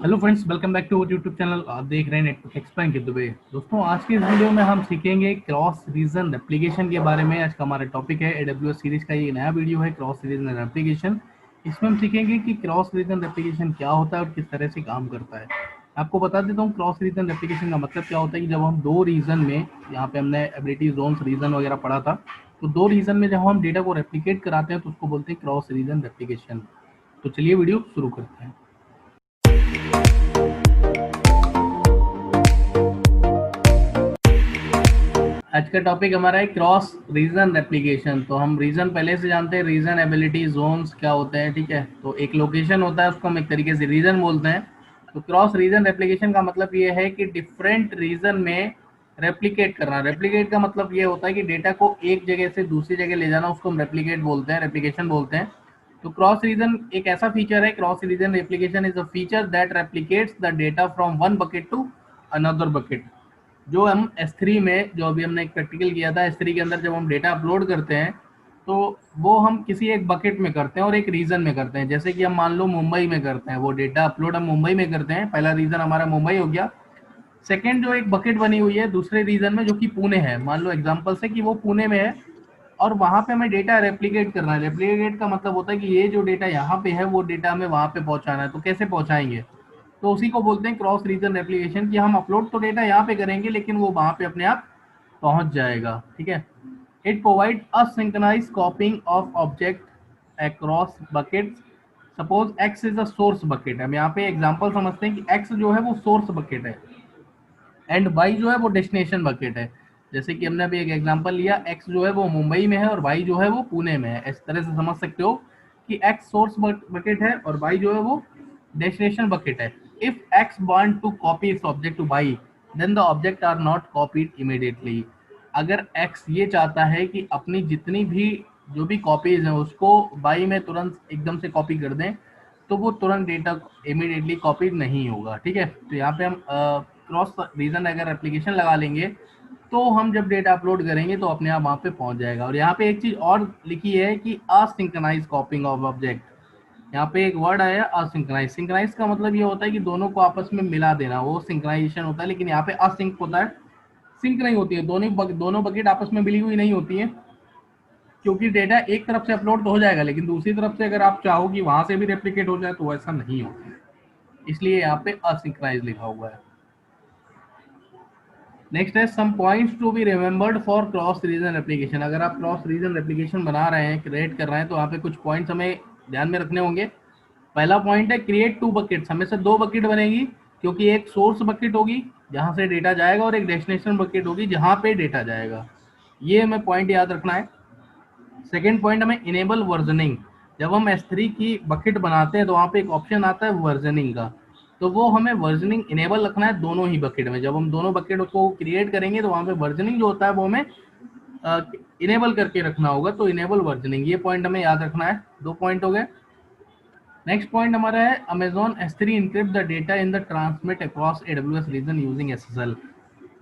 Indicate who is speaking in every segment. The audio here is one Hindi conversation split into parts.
Speaker 1: Hello friends, welcome back to our YouTube channel. आप देख रहे हैं नेटवर्क एक्सप्लेन के दुबे। दोस्तों, आज के इस वीडियो में हम सीखेंगे क्रॉस रीजन रेप्लिकेशन के बारे में। आज का हमारा टॉपिक है एडब्ल्यूएस सीरीज का ये नया वीडियो है, क्रॉस रीजन रेप्लिकेशन। इसमें हम सीखेंगे कि क्रॉस रीजन रेप्लिकेशन क्या होता है और किस तरह से काम करता है। आपको बता देता हूँ क्रॉस रीजन रेप्लिकेशन का मतलब क्या होता है कि जब हम दो रीजन में, यहाँ पे हमने एबिलिटी जोन्स रीजन वगैरह पढ़ा था, तो दो रीजन में जब हम डेटा को रेप्लिकेट कराते हैं तो उसको बोलते हैं क्रॉस रीजन रेप्लिकेशन। तो चलिए वीडियो शुरू करते हैं। आज का टॉपिक हमारा है क्रॉस रीजन रेप्लिकेशन। तो हम रीजन पहले से जानते हैं, रीजन एबिलिटी जोन्स क्या होते हैं, ठीक है। तो एक लोकेशन होता है, उसको हम एक तरीके से रीजन बोलते हैं। तो क्रॉस रीजन रेप्लिकेशन का मतलब ये है कि डिफरेंट रीजन में रेप्लिकेट करना। रेप्लिकेट का मतलब ये होता है कि डेटा को एक जगह से दूसरी जगह ले जाना, उसको हम रेप्लिकेट बोलते हैं, रेप्लिकेशन बोलते हैं। तो क्रॉस रीजन एक ऐसा फीचर है, cross region replication is a feature that replicates the data from one bucket to another bucket. जो हम S3 में, जो अभी हमने एक प्रैक्टिकल किया था, S3 के अंदर जब हम डेटा अपलोड करते हैं तो वो हम किसी एक बकेट में करते हैं और एक रीजन में करते हैं। जैसे कि हम मान लो मुंबई में करते हैं, वो डेटा अपलोड हम मुंबई में करते हैं, पहला रीजन हमारा मुंबई हो गया। सेकेंड जो एक बकेट बनी हुई है दूसरे रीजन में जो कि पुणे है, मान लो एग्जाम्पल से कि वो पुणे में है और वहां पे हमें डेटा रेप्लिकेट करना है। रेप्लिकेट का मतलब होता है कि ये जो डेटा यहाँ पे है वो डेटा हमें वहां पे पहुंचाना है। तो कैसे पहुंचाएंगे? तो उसी को बोलते हैं क्रॉस रीजन रेप्लिकेशन, कि हम अपलोड तो डेटा यहाँ पे करेंगे लेकिन वो वहां पे अपने आप पहुंच जाएगा, ठीक है। It provide asynchronous copying of object across buckets. Suppose x is a source bucket, हम यहाँ पे एग्जांपल समझते हैं कि एक्स जो है वो सोर्स बकेट है एंड वाई जो है वो डेस्टिनेशन बकेट है। जैसे कि हमने अभी एक एग्जांपल लिया, एक्स जो है वो मुंबई में है और वाई जो है वो पुणे में है। इस तरह से समझ सकते हो कि एक्स सोर्स बकेट है और वाई जो है वो डेस्टिनेशन बकेट है। If x want to copy this object to y, then the object are not copied immediately. अगर एक्स ये चाहता है कि अपनी जितनी भी जो भी कॉपीज हैं उसको वाई में तुरंत एकदम से कॉपी कर दें, तो वो तुरंत डेटा इमीडिएटली कॉपी नहीं होगा, ठीक है। तो यहाँ पे हम क्रॉस रीजन अगर एप्लीकेशन लगा लेंगे तो हम जब डेटा अपलोड करेंगे तो अपने आप वहाँ पे पहुँच जाएगा। और यहाँ पे एक चीज़ और लिखी है कि असिंक्रोनाइज कॉपिंग ऑफ ऑब्जेक्ट। यहाँ पे एक वर्ड आया असिंक्रोनाइज। सिंक्रोनाइज का मतलब ये होता है कि दोनों को आपस में मिला देना, वो सिंक्रोनाइजेशन होता है। लेकिन यहाँ पे असिंक होता है, सिंक नहीं होती है। दोनों बकेट आपस में मिली हुई नहीं होती है, क्योंकि डेटा एक तरफ से अपलोड तो हो जाएगा लेकिन दूसरी तरफ से अगर आप चाहो कि वहां से भी रेप्लिकेट हो जाए तो ऐसा नहीं होता है। इसलिए यहाँ पे असिंक्राइज लिखा हुआ है। नेक्स्ट है some points to be remembered for cross region application. अगर आप क्रॉस रीजन एप्लीकेशन बना रहे हैं, क्रिएट कर रहे हैं, तो यहाँ पे कुछ पॉइंट्स हमें ध्यान में रखने होंगे। पहला पॉइंट है क्रिएट टू बकेट्स। हमें से दो बकेट बनेगी, क्योंकि एक सोर्स बकेट होगी जहां से डेटा जाएगा और एक डेस्टिनेशन बकेट होगी जहां पे डेटा जाएगा। ये हमें पॉइंट याद रखना है। सेकेंड पॉइंट हमें इनेबल वर्जनिंग। जब हम S3 की बकेट बनाते हैं तो वहाँ पे एक ऑप्शन आता है वर्जनिंग का, तो वो हमें वर्जनिंग इनेबल रखना है दोनों ही बकेट में। जब हम दोनों बकेट को क्रिएट करेंगे तो वहाँ पे वर्जनिंग जो होता है वो हमें इनेबल करके रखना होगा। तो इनेबल वर्जनिंग, ये पॉइंट हमें याद रखना है। दो पॉइंट हो गए। नेक्स्ट पॉइंट हमारा है Amazon S3 encrypt the data in the transmit across AWS region using SSL।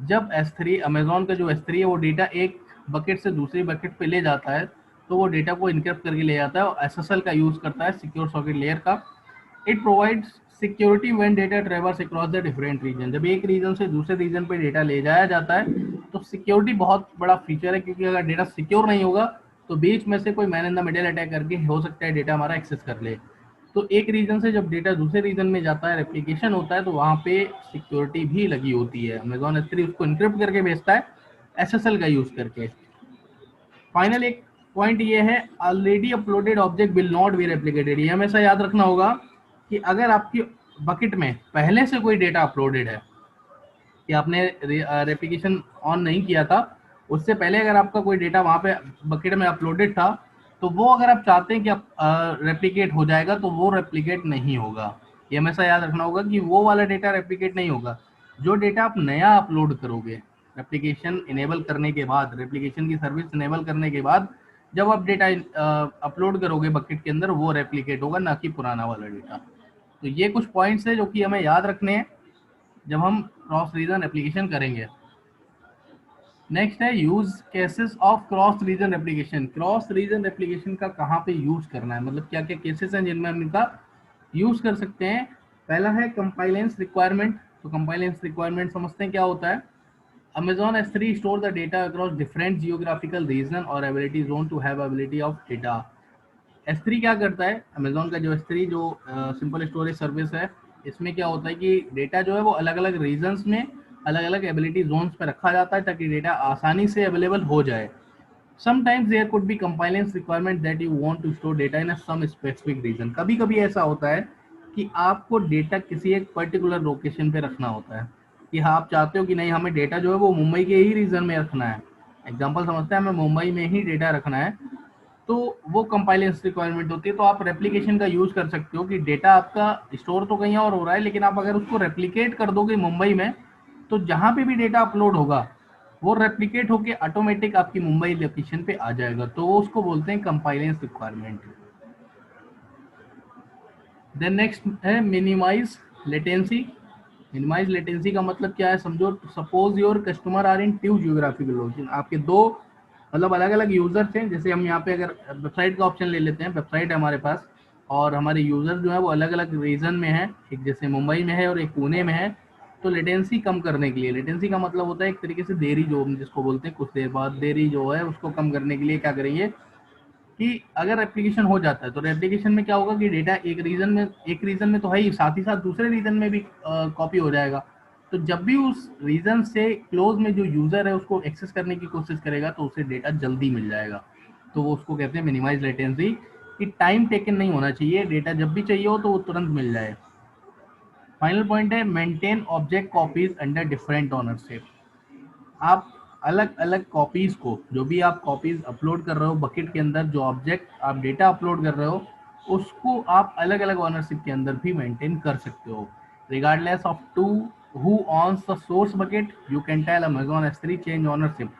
Speaker 1: जब S3 अमेजॉन का जो S3 है वो डेटा एक बकेट से दूसरी बकेट पे ले जाता है, तो वो डेटा को इनक्रिप्ट करके ले जाता है और SSL का यूज करता है, सिक्योर सॉकेट लेयर का। It provides security when data traverse across the different region. जब एक रीजन से दूसरे रीजन पे डेटा ले जाया जाता है तो सिक्योरिटी बहुत बड़ा फीचर है, क्योंकि अगर डेटा सिक्योर नहीं होगा तो बीच में से कोई man in the middle attack करके हो सकता है डेटा हमारा एक्सेस कर ले। तो एक रीजन से जब डेटा दूसरे रीजन में जाता है, रेप्लिकेशन होता है, तो वहाँ पे सिक्योरिटी भी लगी होती है। अमेजॉन S3 उसको इनक्रिप्ट करके भेजता है SSL का यूज करके। फाइनल एक पॉइंट ये है already uploaded object will not be replicated. ये हमेशा याद रखना होगा कि अगर आपकी बकेट में पहले से कोई डेटा अपलोडेड है, कि आपने रेप्लिकेशन ऑन नहीं किया था, उससे पहले अगर आपका कोई डेटा वहाँ पे बकेट में अपलोडेड था, तो वो अगर आप चाहते हैं कि आप रेप्लिकेट हो जाएगा तो वो रेप्लिकेट नहीं होगा। ये हमेशा याद रखना होगा कि वो वाला डेटा रेप्लिकेट नहीं होगा। जो डेटा आप नया अपलोड करोगे रेप्लिकेशन इनेबल करने के बाद, रेप्लिकेशन की सर्विस इनेबल करने के बाद, जब आप डेटा अपलोड करोगे बकेट के अंदर, वो रेप्लिकेट होगा, ना कि पुराना वाला डेटा। तो ये कुछ पॉइंट्स है जो कि हमें याद रखने हैं जब हम क्रॉस रीजन एप्लीकेशन करेंगे। नेक्स्ट है use cases of cross region application. Cross region application का कहाँ पे यूज करना है, मतलब क्या क्या केसेस हैं जिनमें हम इनका यूज कर सकते हैं। पहला है कंपाइलेंस रिक्वायरमेंट। तो कंपाइलेंस रिक्वायरमेंट समझते हैं क्या होता है। Amazon S3 store the data across different geographical region और ability zone to have ability of data। S3 क्या करता है, Amazon का जो S3 जो सिंपल स्टोरेज सर्विस है, इसमें क्या होता है कि डेटा जो है वो अलग अलग रीजन्स में अलग अलग एबिलिटी जोन्स पे रखा जाता है ताकि डेटा आसानी से अवेलेबल हो जाए। Sometimes there could be compliance requirement that you want to store data in a some specific region। कभी कभी ऐसा होता है कि आपको डेटा किसी एक पर्टिकुलर लोकेशन पे रखना होता है, कि हाँ आप चाहते हो कि नहीं हमें डेटा जो है वो मुंबई के ही रीजन में रखना है। एग्जांपल समझते हैं, हमें मुंबई में ही डेटा रखना है, तो वो कंपाइलेंस रिक्वायरमेंट होती है। तो आप रेप्लिकेशन का यूज कर सकते हो कि डेटा आपका स्टोर तो कहीं और हो रहा है, लेकिन आप अगर उसको रेप्लिकेट कर दोगे मुंबई में, तो जहां पे भी डेटा अपलोड होगा वो रेप्लिकेट होके ऑटोमेटिक आपकी मुंबई लोकेशन पे आ जाएगा। तो वो उसको बोलते हैं कंपाइलेंस रिक्वायरमेंट। देन नेक्स्ट है मिनिमाइज लेटेंसी। मिनिमाइज लेटेंसी का मतलब क्या है, समझो suppose your customer are in two geographical location. आपके दो मतलब अलग अलग यूजर्स हैं। जैसे हम यहाँ पे अगर वेबसाइट का ऑप्शन ले लेते हैं, वेबसाइट है हमारे पास और हमारे यूजर जो है वो अलग अलग रीजन में है, एक जैसे मुंबई में है और एक पुणे में है। तो लेटेंसी कम करने के लिए, लेटेंसी का मतलब होता है एक तरीके से देरी, जो हम जिसको बोलते हैं कुछ देर बाद देरी जो है, उसको कम करने के लिए क्या करेंगे कि अगर एप्लीकेशन हो जाता है तो एप्लीकेशन में क्या होगा कि डेटा एक रीजन में तो है ही, साथ ही साथ दूसरे रीजन में भी कॉपी हो जाएगा। तो जब भी उस रीजन से क्लोज में जो यूजर है उसको एक्सेस करने की कोशिश करेगा तो उसे डेटा जल्दी मिल जाएगा। तो वो उसको कहते हैं मिनिमाइज लेटेंसी, कि टाइम टेकन नहीं होना चाहिए, डेटा जब भी चाहिए हो तो वो तुरंत मिल जाए। फाइनल पॉइंट है maintain object copies under different ownership. आप अलग अलग कॉपीज को, जो भी आप कॉपीज अपलोड कर रहे हो बकेट के अंदर, जो ऑब्जेक्ट आप डेटा अपलोड कर रहे हो उसको आप अलग अलग ओनरशिप के अंदर भी मेंटेन कर सकते हो। Regardless of to who owns the source bucket you can tell Amazon S3 change ownership.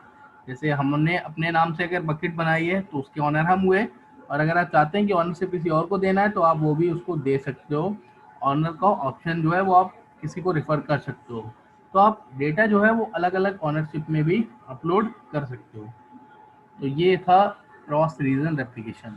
Speaker 1: जैसे हमने अपने नाम से अगर बकेट बनाई है तो उसके ऑनर हम हुए, और अगर आप चाहते हैं कि ऑनरशिप किसी और को देना है तो आप वो भी उसको दे सकते हो। ऑनर का ऑप्शन जो है वो आप किसी को रिफर कर सकते हो। तो आप डेटा जो है वो अलग अलग ऑनरशिप में भी अपलोड कर सकते हो। तो ये था क्रॉस रीजन रेप्लिकेशन।